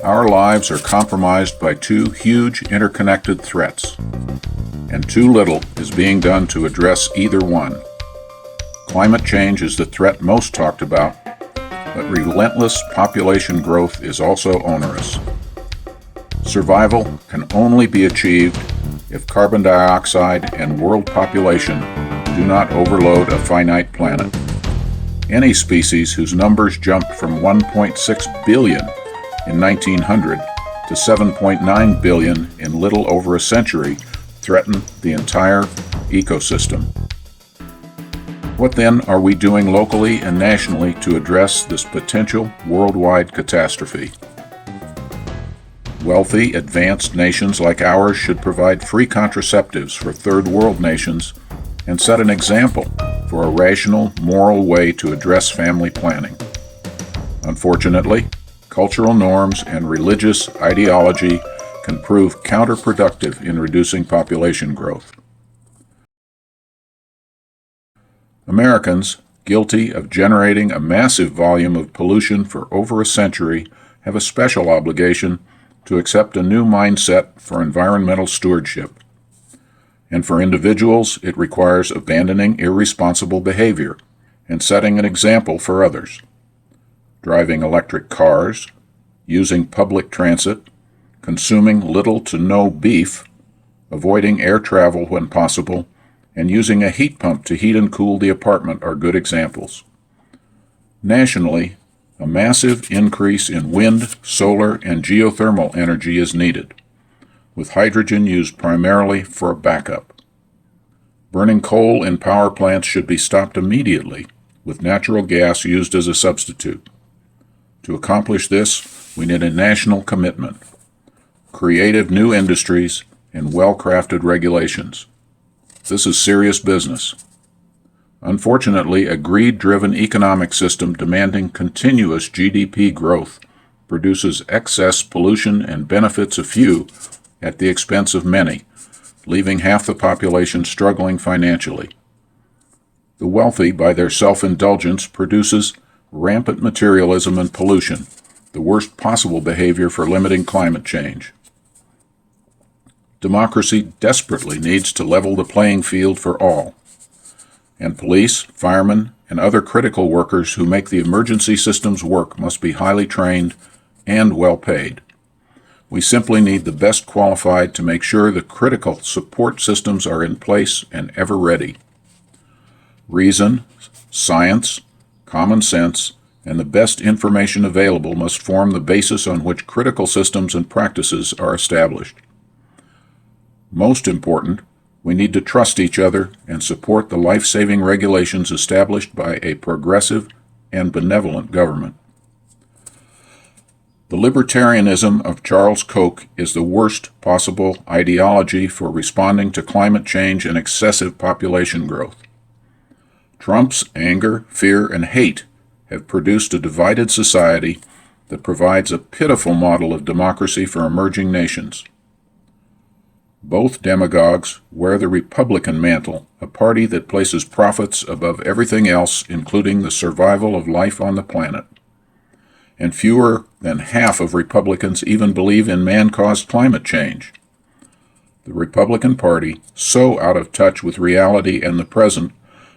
Our lives are compromised by two huge interconnected threats, and too little is being done to address either one. Climate change is the threat most talked about, but relentless population growth is also onerous. Survival can only be achieved if carbon dioxide and world population do not overload a finite planet. Any species whose numbers jumped from 1.6 billion in 1900 to 7.9 billion in little over a century threaten the entire ecosystem. What then are we doing locally and nationally to address this potential worldwide catastrophe? Wealthy, advanced nations like ours should provide free contraceptives for third world nations and set an example for a rational, moral way to address family planning. Unfortunately, cultural norms and religious ideology can prove counterproductive in reducing population growth. Americans, guilty of generating a massive volume of pollution for over a century, have a special obligation to accept a new mindset for environmental stewardship. And for individuals, it requires abandoning irresponsible behavior and setting an example for others. Driving electric cars, using public transit, consuming little to no beef, avoiding air travel when possible, and using a heat pump to heat and cool the apartment are good examples. Nationally, a massive increase in wind, solar, and geothermal energy is needed, with hydrogen used primarily for a backup. Burning coal in power plants should be stopped immediately, with natural gas used as a substitute. To accomplish this, we need a national commitment, creative new industries, and well-crafted regulations. This is serious business. Unfortunately, a greed-driven economic system demanding continuous GDP growth produces excess pollution and benefits a few at the expense of many, leaving half the population struggling financially. The wealthy, by their self-indulgence, produces rampant materialism and pollution, the worst possible behavior for limiting climate change. Democracy desperately needs to level the playing field for all, and police, firemen, and other critical workers who make the emergency systems work must be highly trained and well paid. We simply need the best qualified to make sure the critical support systems are in place and ever ready. Reason, science, common sense, and the best information available must form the basis on which critical systems and practices are established. Most important, we need to trust each other and support the life-saving regulations established by a progressive and benevolent government. The libertarianism of Charles Koch is the worst possible ideology for responding to climate change and excessive population growth. Trump's anger, fear, and hate have produced a divided society that provides a pitiful model of democracy for emerging nations. Both demagogues wear the Republican mantle, a party that places profits above everything else, including the survival of life on the planet. And fewer than half of Republicans even believe in man-caused climate change. The Republican Party, so out of touch with reality and the present,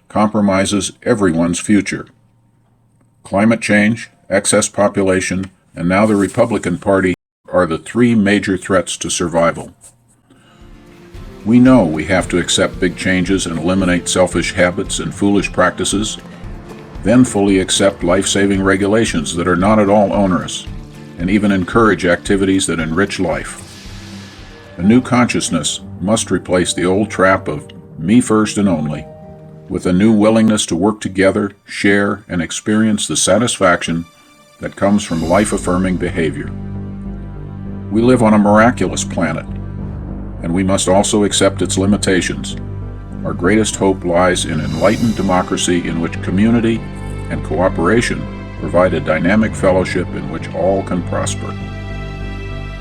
compromises everyone's future. Climate change, excess population, and now the Republican Party are the three major threats to survival. We know we have to accept big changes and eliminate selfish habits and foolish practices, then fully accept life-saving regulations that are not at all onerous, and even encourage activities that enrich life. A new consciousness must replace the old trap of me first and only, with a new willingness to work together, share, and experience the satisfaction that comes from life-affirming behavior. We live on a miraculous planet, and we must also accept its limitations. Our greatest hope lies in enlightened democracy in which community and cooperation provide a dynamic fellowship in which all can prosper.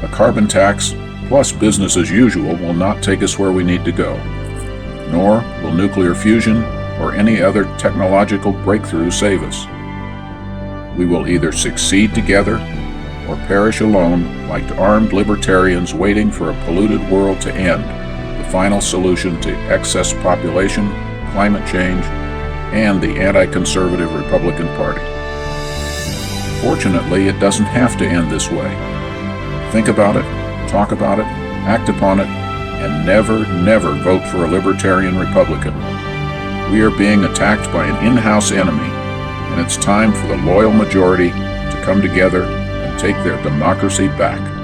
A carbon tax plus business as usual will not take us where we need to go, nor will nuclear fusion or any other technological breakthrough save us. We will either succeed together or perish alone like armed libertarians waiting for a polluted world to end, the final solution to excess population, climate change, and the anti-conservative Republican Party. Fortunately, it doesn't have to end this way. Think about it, talk about it, act upon it, and never, never vote for a libertarian Republican. We are being attacked by an in-house enemy, and it's time for the loyal majority to come together and take their democracy back.